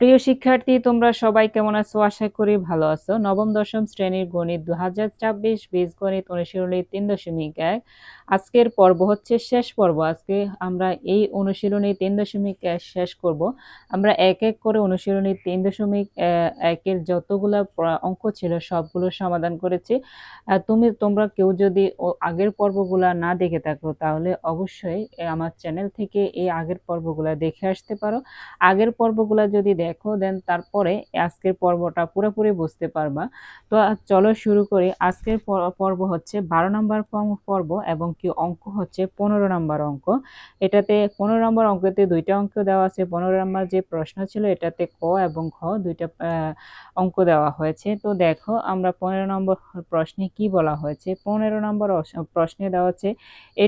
প্রিয় শিক্ষার্থী, তোমরা সবাই কেমন আছো? আশা করি ভালো আছো। নবম দশম শ্রেণীর গণিত 2026 বীজগণিত অনুশীলনী 3.1 আজকের পর্ব হচ্ছে শেষ পর্ব। আজকে আমরা এই অনুশীলনী 3.1 শেষ করব। আমরা এক এক করে অনুশীলনী 3.1 এর যতগুলা অঙ্ক ছিল সবগুলো সমাধান করেছি। তোমরা কেউ যদি আগের পর্বগুলা না দেখে থাকো তাহলে অবশ্যই আমার চ্যানেল থেকে এই আগের পর্বগুলা দেখে আসতে পারো। আগের পর্বগুলা যদি দেখো দেন তারপরে আজকের পর্বটা পুরোপুরি বুঝতে পারবা। তো চলো শুরু করি। আজকের পর্ব হচ্ছে 12 নম্বর পর্ব এবং কি অঙ্ক হচ্ছে 15 নম্বর অঙ্ক। এটাতে 15 নম্বর অঙ্কতে দুইটা অঙ্ক দেওয়া আছে। 15 নম্বর যে প্রশ্ন ছিল এটাতে ক এবং খ দুইটা অঙ্ক দেওয়া হয়েছে। তো দেখো আমরা 15 নম্বর প্রশ্নে কি বলা হয়েছে। 15 নম্বর প্রশ্নে দেওয়া হচ্ছে a⁴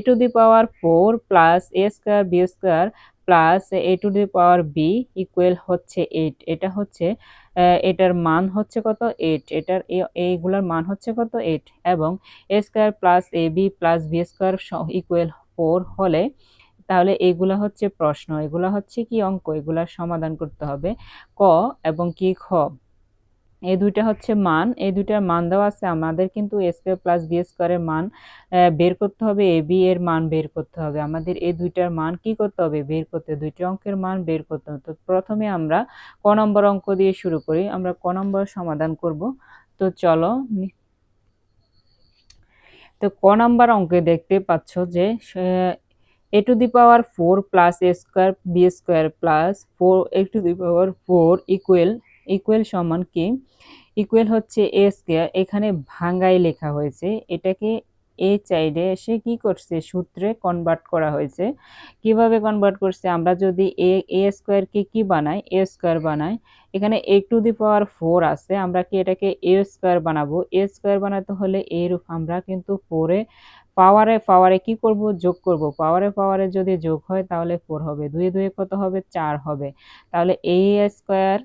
plus a² b² plus a⁴b equal হচ্ছে 8। এটা হচ্ছে এটার মান হচ্ছে কত 8। এটার এইগুলার মান হচ্ছে কত 8 এবং a² plus ab plus b² equal 4 হলে তাহলে এগুলা হচ্ছে প্রশ্ন, এগুলা হচ্ছে কি অঙ্ক, এগুলা সমাধান করতে হবে। ক এবং কি খ এই দুইটা হচ্ছে মান, এই দুইটার মান দেওয়া আছে। আমাদের কিন্তু a² প্লাস b² এর মান বের করতে হবে, ab এর মান বের করতে হবে। আমাদের এই দুইটার মান কি করতে হবে, বের করতে, দুইটা অঙ্কের মান বের করতে হবে। তো প্রথমে আমরা ক নম্বর অঙ্ক দিয়ে শুরু করি। আমরা ক নম্বর সমাধান করব। তো চলো, তো ক নম্বর অঙ্কে দেখতে পাচ্ছ যে a⁴ plus a² b² plus 4 equal সমান কি, ইকুয়াল হচ্ছে a²। এখানে ভাঙ্গাই লেখা হয়েছে, এটাকে এই সাইডে এসে কি করছে, সূত্রে কনভার্ট করা হয়েছে। কিভাবে কনভার্ট করছে, আমরা যদি a² কে কি বানাই, a² বানাই, এখানে a⁴ আছে, আমরা কি এটাকে a² বানাবো। a² বানাতে হলে এরূপ আমরা কিন্তু 4 এ পাওয়ারে কি করব, যোগ করব। পাওয়ারে যদি যোগ হয় তাহলে 4 হবে, 2 2 কত হবে, 4 হবে। তাহলে a²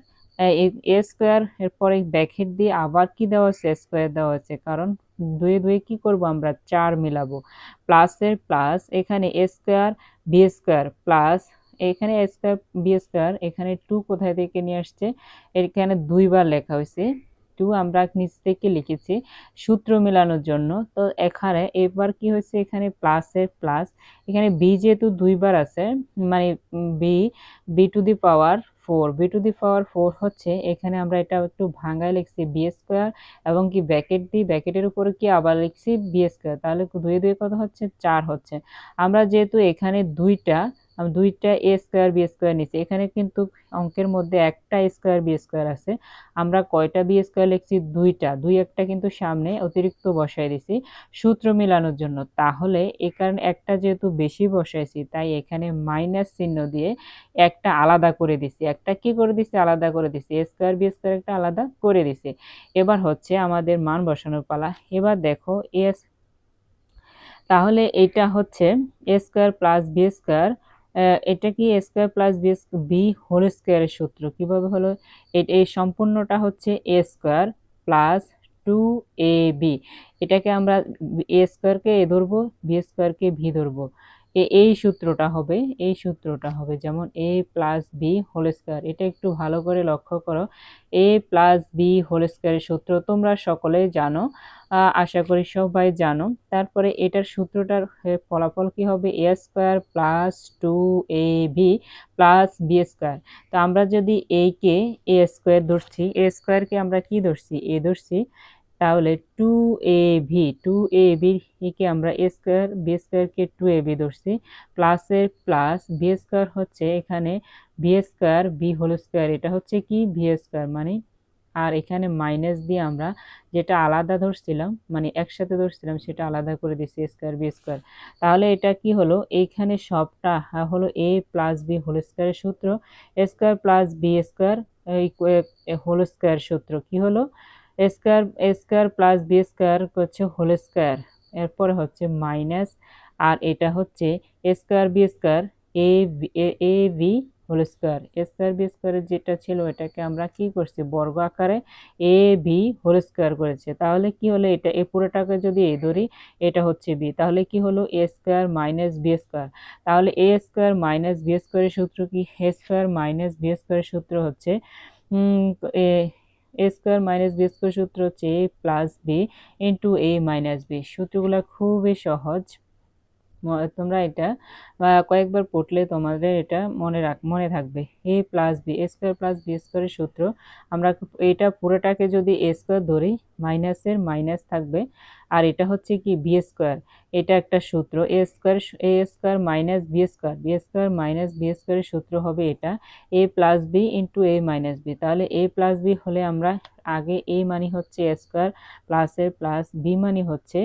এরপরে ব্র্যাকেট দিয়ে আবার কি দেওয়া আছে, স্কয়ার দেওয়া আছে, কারণ 2 2 কি করব আমরা 4 মিলাবো। প্লাসের প্লাস, এখানে a² b² প্লাস এখানে a² b² এখানে 2 কোথায় থেকে নিয়ে আসছে, এখানে দুইবার লেখা হয়েছে 2, আমরা নিচ থেকে লিখেছি সূত্র মেলানোর জন্য। তো এখানে এবার কি হয়েছে, এখানে প্লাসের প্লাস, এখানে b যেহেতু দুইবার আছে মানে b⁴ হচ্ছে, এখানে আমরা এটা একটু ভাঙায় লিখছি b² এবং কি ব্র্যাকেট দিই, ব্র্যাকেটের উপরে কি আবার লিখছি b², তাহলে 2 2 কত হচ্ছে, 4 হচ্ছে। আমরা যেহেতু এখানে দুইটা a² b² নিছি, এখানে কিন্তু অঙ্কের মধ্যে একটা a² b² আছে, আমরা কয়টা b² লিখছি, দুইটা, দুই একটা কিন্তু সামনে অতিরিক্ত বসাই দিছি সূত্র মেলানোর জন্য। তাহলে এই কারণে একটা যেহেতু বেশি বসাইছি তাই এখানে মাইনাস চিহ্ন দিয়ে একটা আলাদা করে দিছি, একটা কি করে দিছি, আলাদা করে দিছি, a² b² একটা আলাদা করে দিছি। এবার হচ্ছে আমাদের মান বসানোর পালা। এবার দেখো তাহলে এটা হচ্ছে a² প্লাস b², এটা কি a² প্লাস বি হোল স্কয়ারের সূত্র। কিভাবে হলো, এই সম্পূর্ণটা হচ্ছে a² প্লাস 2ab, এটাকে আমরা a² কে a ধরবো, b² কে v ধরবো, এই সূত্রটা হবে, এই সূত্রটা হবে যেমন a plus b whole square. এটা একটু ভালো করে লক্ষ্য করো, a প্লাস বি হোল স্কয়ারের সূত্র তোমরা সকলেই জানো, আশা করি সবাই জানো। তারপরে এটার সূত্রটার ফলাফল কি হবে, a² plus 2ab plus b²। তো আমরা যদি কে a² ধরছি, a² কে আমরা কি ধরছি, a ধরছি, তাহলে 2ab কে আমরা a² b² কে 2ab ধরছি, প্লাসের প্লাস b² হচ্ছে এখানে b² b হোল স্কয়ার, এটা হচ্ছে কি b² মানে, আর এখানে মাইনাস দিয়ে আমরা যেটা আলাদা ধরছিলাম মানে একসাথে ধরছিলাম সেটা আলাদা করে দিচ্ছি a² b²। তাহলে এটা কি হলো, এইখানে সবটা হলো a প্লাস বি হোল স্কয়ারের সূত্র, a² plus b² whole square সূত্র কি হলো, a² প্লাস b² হচ্ছে হোল স্কয়ার, এরপরে হচ্ছে মাইনাস, আর এটা হচ্ছে a² b² a b whole square. A square b স্কোয়ারের যেটা ছিল এটাকে আমরা কি করছি, বর্গ আকারে এ বি হোল স্কোয়ার করেছে। তাহলে কি হলো, এটা এ পুরোটাকে যদি এ ধরি, এটা হচ্ছে বি, তাহলে কি হলো এ স্কোয়ার মাইনাস বি স্কোয়ার। তাহলে এ স্কোয়ার মাইনাস বি স্কোয়ারের সূত্র কি, এ স্কোয়ার মাইনাস বি স্কোয়ারের সূত্র হচ্ছে এ এ স্কোয়ার মাইনাস বি স্কোয়ার সূত্র হচ্ছে এ plus b into a minus B. সূত্রগুলো খুবই সহজ, তোমরা এটা কয়েকবার পড়লে তোমাদের এটা মনে থাকবে। এ প্লাস বি, এ স্কোয়ার প্লাস বি স্কোয়ারের সূত্র, আমরা এটা পুরোটাকে যদি এ স্কোয়ার ধরি, মাইনাসের মাইনাস থাকবে, আর এটা হচ্ছে কি বি স্কোয়ার। এটা একটা সূত্র, a square minus b square, b square minus b স্কোয়ারের সূত্র হবে এটা a plus b into a minus b. তাহলে এ প্লাস বি হলে আমরা আগে এ মানি হচ্ছে এ স্কোয়ার প্লাসের প্লাস, বি মানি হচ্ছে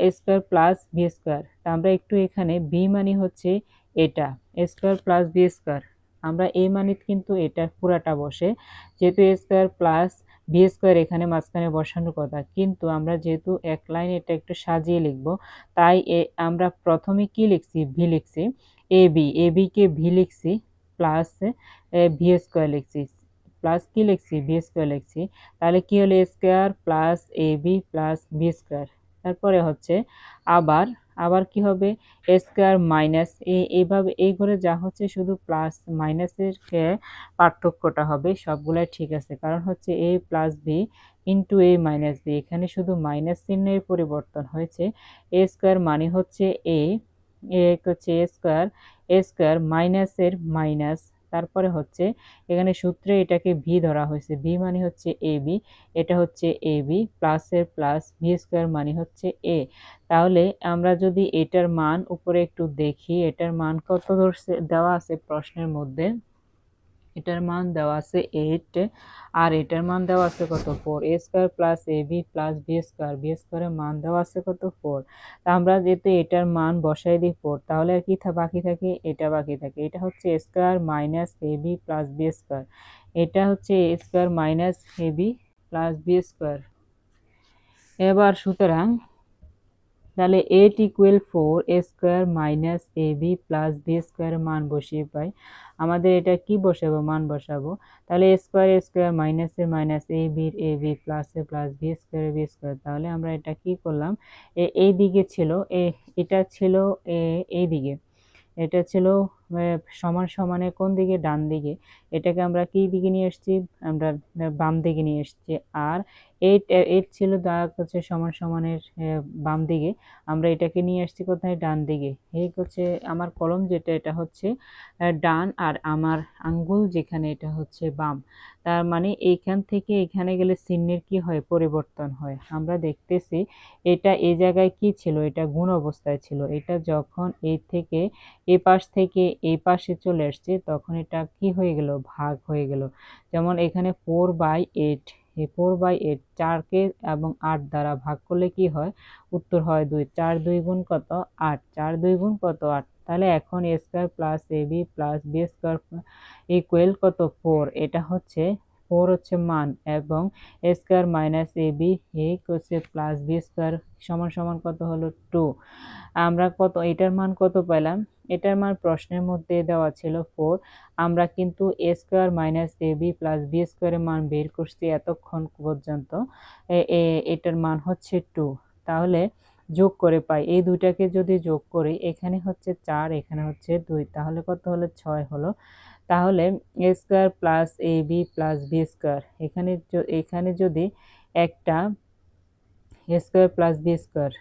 এ স্কোয়ার প্লাস বি স্কোয়ার। তা আমরা একটু এখানে বি মানি হচ্ছে এটা এ স্কোয়ার প্লাস বি স্কোয়ার, আমরা এ মানি কিন্তু এটা পুরাটা বসে, যেহেতু এ স্কোয়ার প্লাস বি স্কোয়ার এখানে মাঝখানে বসানোর কথা, কিন্তু আমরা যেহেতু এক লাইন এটা একটু সাজিয়ে লিখব, তাই আমরা প্রথমে কি লিখছি, ভি লিখছি, এ বি কে ভি লিখছি, প্লাস ভি স্কোয়ার লিখছি, প্লাস কি লিখছি বি স্কোয়ার লিখছি। তাহলে কি হলো এ square plus a b plus b square. তারপরে হচ্ছে আবার আবার কি হবে, এ স্কোয়ার মাইনাস এইভাবে এই ঘরে যা হচ্ছে শুধু প্লাস মাইনাসের পার্থক্যটা হবে, সবগুলাই ঠিক আছে, কারণ হচ্ছে এ plus b into a minus B, এখানে শুধু মাইনাস চিহ্নের পরিবর্তন হয়েছে। এ স্কোয়ার মানে হচ্ছে হচ্ছে এ স্কোয়ার মাইনাসের মাইনাস, তারপরে হচ্ছে এখানে সূত্রে এটাকে ভি ধরা হয়েছে, ভি মানে হচ্ছে এ বি, এটা হচ্ছে এ বি প্লাসের প্লাস ভি স্কোয়ার মানে হচ্ছে এ। তাহলে আমরা যদি এটার মান উপরে একটু দেখি, এটার মান কত ধরছে দেওয়া আছে প্রশ্নের মধ্যে, এটার মান দেওয়া আছে 8, আর এটার মান দেওয়া আছে কত 4, a square plus a b plus b square, b স্কোয়ারের মান দেওয়া আছে কত 4। তা আমরা যেহেতু এটার মান বসাই দিই 4, তাহলে আর কি বাকি থাকে, এটা বাকি থাকে, এটা হচ্ছে এ square minus a b plus b square, এটা হচ্ছে এ square minus a b plus b square. এবার সুতরাং তাহলে 8 equal 4, a square minus a b plus B স্কোয়ারের মান বসিয়ে পাই। আমাদের এটা কি বসাবো, মান বসাবো। তাহলে এ স্কোয়ার মাইনাসের মাইনাস এ বি প্লাসে প্লাস বি স্কোয়ার। তাহলে আমরা এটা কি করলাম, এই দিকে ছিল এটা ছিল এই দিকে, এটা ছিল সমান সমানে কোন দিকে, ডান দিকে, এটাকে আমরা কি দিকে নিয়ে এসেছি, আমরা বাম দিকে নিয়ে এসেছি। আর এইট ছিল হচ্ছে সমান সমানের বাম দিকে, আমরা এটাকে নিয়ে আসছি কোথায়, ডান দিকে। এই হচ্ছে আমার কলম যেটা, এটা হচ্ছে ডান, আর আমার আঙ্গুল যেখানে এটা হচ্ছে বাম। তার মানে এইখান থেকে এখানে গেলে চিহ্নের কি হয়, পরিবর্তন হয়। আমরা দেখতেছি এটা এই জায়গায় কি ছিল, এটা গুণ অবস্থায় ছিল, এটা যখন এই থেকে এ পাশ থেকে এই পাশে চলে আসছে তখন এটা কি হয়ে গেল, ভাগ হয়ে গেল। যেমন এখানে 4/8, এই 4/8 4কে এবং 8 দ্বারা ভাগ করলে কি হয়, উত্তর হয় 2, 4 2 গুণ কত 8, 4 2 গুণ কত 8। তাহলে এখন a square plus a b plus b square equal কত 4, এটা হচ্ছে 4 হচ্ছে মান, এবং a square minus a b হচ্ছে প্লাস বি স্কোয়ার সমান সমান কত হলো 2। আমরা কত এটার মান কত পেলাম, এটার মান প্রশ্নের মধ্যে দেওয়া ছিল 4, আমরা কিন্তু এ square minus a b plus B স্কোয়ারের মান বের করছি এতক্ষণ পর্যন্ত, এটার মান হচ্ছে 2। তাহলে যোগ করে পাই, এই দুইটাকে যদি যোগ করি, এখানে হচ্ছে 4 এখানে হচ্ছে 2, তাহলে কত হলো 6 হলো। তাহলে a square plus a b plus b square, এখানে যদি একটা এ স্কোয়ার প্লাস বি স্কোয়ার,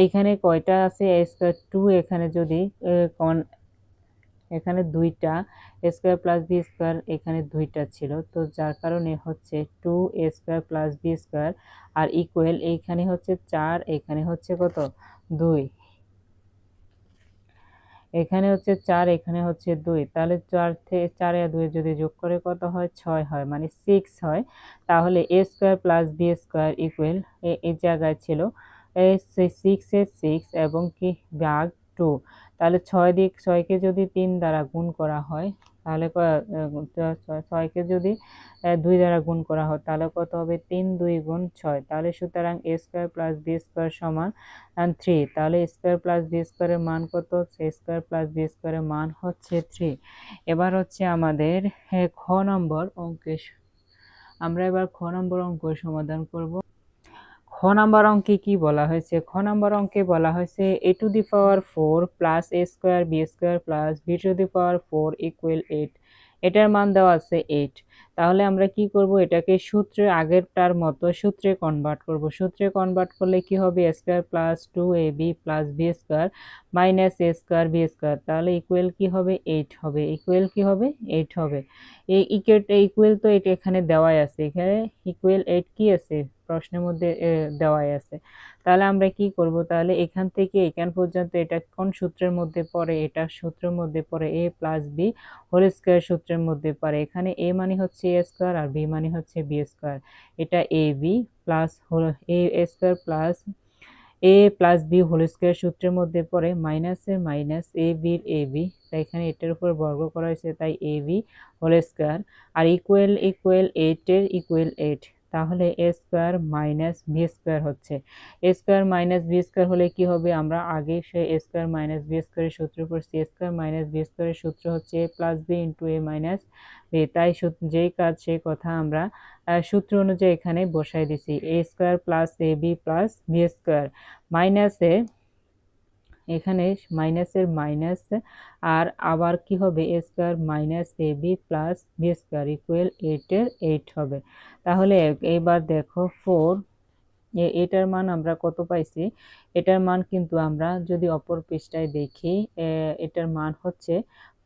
এখানে কয়টা আছে এ স্কোয়ার 2, এখানে যদি এখানে দুইটা এ স্কোয়ার প্লাস বি স্কোয়ার, এখানে দুইটা ছিল, তো যার কারণে হচ্ছে 2 এ স্কোয়ার প্লাস বি স্কোয়ার, আর ইকুয়াল এইখানে হচ্ছে 4 এখানে হচ্ছে কত 2, এখানে হচ্ছে 4 এখানে হচ্ছে 2, তাহলে 4 থেকে 4 আর 2 যদি যোগ করে কত হয় 6 হয়, মানে 6 হয়। তাহলে a square plus b square equal এই জায়গায় ছিল 6 এর 6 এবং কি ভাগ 2। তাহলে 6 কে যদি 3 দ্বারা গুণ করা হয়, তাহলে 6কে যদি 2 দ্বারা গুণ করা হয় তাহলে কত হবে, 3 2 গুণ 6। তাহলে সুতরাং a square plus b square সমান 3। তাহলে স্কয়ার প্লাস বি স্কয়ারের মান কত, স্কয়ার প্লাস বি স্কয়ারের মান হচ্ছে 3। এবার হচ্ছে আমাদের খ নম্বর অঙ্কে, আমরা এবার খ নম্বর অঙ্ক সমাধান করব। খ নাম্বার অঙ্কে কি বলা হয়েছে, খ নাম্বার অঙ্কে বলা হয়েছে a to the power 4 plus a square b square plus b to the power 4 equal 8। এটার মান দেওয়া আছে 8। তাহলে আমরা কি করব, এটাকে সূত্রে আগেরটার মতো সূত্রে কনভার্ট করব। সূত্রে কনভার্ট করলে কি হবে, a square plus 2ab plus b square minus a square b square, তাহলে ইকুয়াল কি হবে, 8 হবে। ইকুয়াল কি হবে, 8 হবে। এই ইকুয়াল তো এটা এখানে দেওয়াই আছে, এখানে ইকুয়াল 8 কি আছে প্রশ্নের মধ্যে দেওয়াই আছে। তাহলে আমরা কি করব, তাহলে এখান থেকে এখান পর্যন্ত এটা কোন সূত্রের মধ্যে পড়ে, এটা সূত্রের মধ্যে পড়ে a plus b whole square সূত্রের মধ্যে পড়ে। এখানে a মানে হচ্ছে a স্কয়ার আর b মানে হচ্ছে b স্কয়ার। এটা a b plus a square plus a plus b whole square সূত্রের মধ্যে পড়ে, মাইনাসের মাইনাস এ বির এ বি, তাই এখানে এটার উপর বর্গ করা হয়েছে তাই A B whole square R equal equal 8 এর ইকুয়াল 8। তাহলে এ স্কয়ার মাইনাস বি স্কয়ার হচ্ছে, এ স্কয়ার মাইনাস বি স্কয়ার হলে কি হবে, আমরা আগে সে এ স্কয়ার মাইনাস বি স্কয়ারের সূত্র পড়ছি। এ স্কয়ার মাইনাস বি স্কয়ারের সূত্র হচ্ছে এ plus b into a minus B, তাই যেই কাজ সেই কথা আমরা সূত্র অনুযায়ী এখানে বসাই দিছি। A square plus a b plus b square মাইনাসে, এখানে মাইনাসের মাইনাস আর আবার কি হবে, a square minus a b plus b square equal 8 এর 8 হবে। তাহলে এবার দেখো 4, এটার মান আমরা কত পাইছি, এটার মান কিন্তু আমরা যদি অপর পৃষ্ঠায় দেখি এটার মান হচ্ছে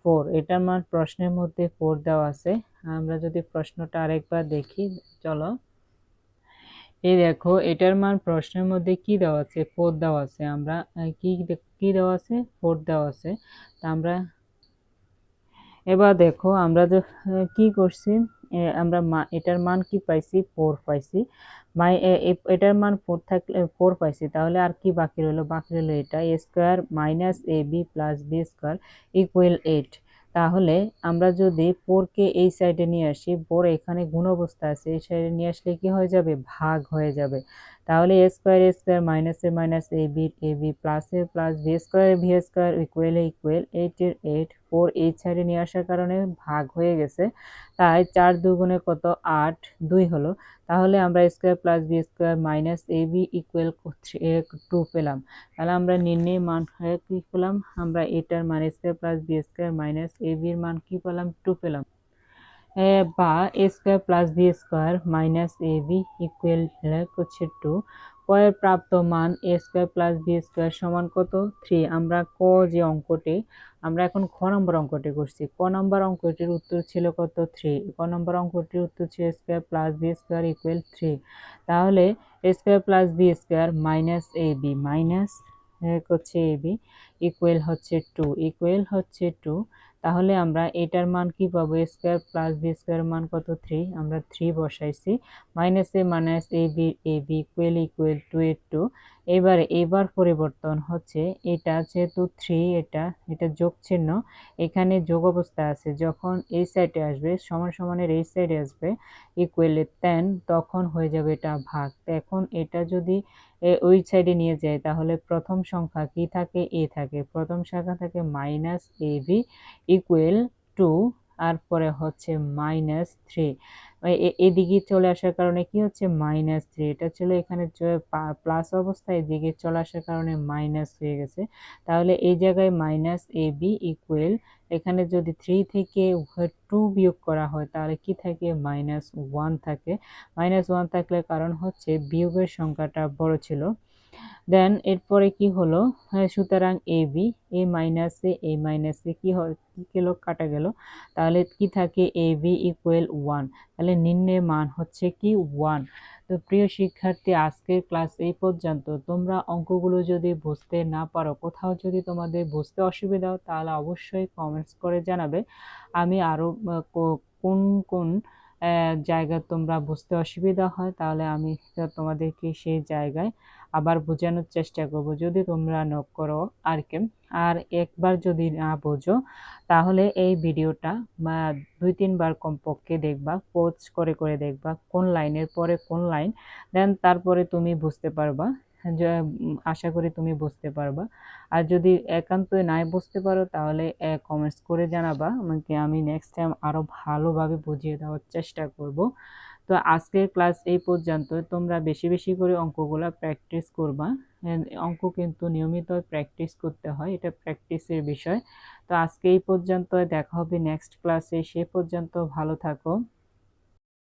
4। এটার মান প্রশ্নের মধ্যে 4 দেওয়া আছে। আমরা যদি প্রশ্নটা আরেকবার দেখি, চলো এই দেখো এটার মান প্রশ্নের মধ্যে কি দেওয়া আছে, 4 দেওয়া আছে। আমরা কি কি দেওয়া আছে, 4 দেওয়া আছে। তা আমরা এবার দেখো আমরা যে কি করছি, আমরা এটার মান কি পাইছি, 4 পাইছি। এটার মান 4 থাকলে 4 পাইছি, তাহলে আর কি বাকি রইলো, বাকি রইলো এটা a square minus a b plus b square equal 8। তাহলে আমরা যদি 4 কে এই সাইডে নিয়ে আসি, 4 এখানে গুণ অবস্থা আছে, এই সাইডে নিয়ে আসলে কি হয়ে যাবে, ভাগ হয়ে যাবে। তাহলে এ square minus A minus a b plus A plus b square equal 8 এর 8। 4 এই সাইডে নিয়ে আসার কারণে ভাগ হয়ে গেছে, তাই 4 দুগুণে কত, 8 2 হলো। তাহলে আমরা square plus b square minus a b equal 2 পেলাম। তাহলে আমরা নির্ণয় মান কি পেলাম, আমরা এটার মান square plus b square minus a বির মান কি পেলাম, 2 পেলাম। বা a square plus b square minus a b equal হচ্ছে 2। এর প্রাপ্ত মান a square plus b square সমান কত, 3। আমরা যে অঙ্কটি, আমরা এখন খ নম্বর অঙ্কটি করছি। ক নম্বর অঙ্কটির উত্তর ছিল কত, 3। ক নম্বর অঙ্কটির উত্তর ছিল square plus b square equal 3। তাহলে square plus b square minus a b minus হচ্ছে এ বি ইকুয়াল হচ্ছে 2, ইকুয়াল হচ্ছে 2। তাহলে আমরা এটার মান কি পাবো, এ স্কয়ার প্লাস বি স্কয়ার মান কত, 3। আমরা 3 বসাইছি, minus A minus a b equal 2 এর 2। এবার পরিবর্তন হচ্ছে, এটা যেহেতু 3, এটা যোগ চিহ্ন এখানে যোগ অবস্থা আছে, যখন এই সাইডে আসবে সমান সমানের এই সাইডে আসবে ইকুয়াল 10, তখন হয়ে যাবে এটা ভাগ। এখন এটা যদি ওই সাইডে নিয়ে যায় তাহলে প্রথম সংখ্যা কি থাকে, এ থাকে, প্রথম সংখ্যা থাকে মাইনাস এ বি ইকুয়াল 2 আর পরে হচ্ছে মাইনাস 3। এদিকে চলে আসার কারণে কি হচ্ছে, মাইনাস 3। এটা ছিল এখানে প্লাস অবস্থায়, এদিকে চলে আসার কারণে মাইনাস হয়ে গেছে। তাহলে এই জায়গায় মাইনাস এ বি ইকুয়াল, এখানে যদি 3 থেকে 2 বিয়োগ করা হয় তাহলে কি থাকে, মাইনাস 1 থাকে। মাইনাস 1 থাকলে কারণ হচ্ছে বিয়োগের সংখ্যাটা বড় ছিল। দেন এরপরে কি হলো, সুতরাং এ মাইনাসে কি গেল, কাটা গেল। তাহলে কি থাকে, এ বি ইকুয়াল 1। তাহলে নিম্নের মান হচ্ছে কি 1। তো প্রিয় শিক্ষার্থী, আজকের ক্লাস এই পর্যন্ত। তোমরা অঙ্কগুলো যদি বুঝতে না পারো, কোথাও যদি তোমাদের বুঝতে অসুবিধা হয় তাহলে অবশ্যই কমেন্টস করে জানাবে। আমি আরো কোন কোন জায়গা তোমরা বুঝতে অসুবিধা হয়, তাহলে আমি তোমাদেরকে সেই জায়গায় আবার বোঝানোর চেষ্টা করব যদি তোমরা নক করো আর কি। আর একবার যদি না বোঝো তাহলে এই ভিডিওটা বা 2-3 বার কমপক্ষে দেখবা, পজ করে করে দেখবা কোন লাইনের পরে কোন লাইন, দেন তারপরে তুমি বুঝতে পারবা। যে আশা করি তুমি বুঝতে পারবা। আর যদি একান্তই নাই বুঝতে পারো তাহলে কমেন্টস করে জানাবা আমাকে, আমি নেক্সট টাইম আরো ভালোভাবে বুঝিয়ে দেওয়ার চেষ্টা করব। তো আজকের ক্লাস এই পর্যন্ত, তোমরা বেশি বেশি করে অঙ্কগুলা প্র্যাকটিস করবা। অঙ্ক কিন্তু নিয়মিত প্র্যাকটিস করতে হয়, এটা প্র্যাকটিসের বিষয়। তো আজকে এই পর্যন্ত, দেখা হবে নেক্সট ক্লাসে, সে পর্যন্ত ভালো থাকো।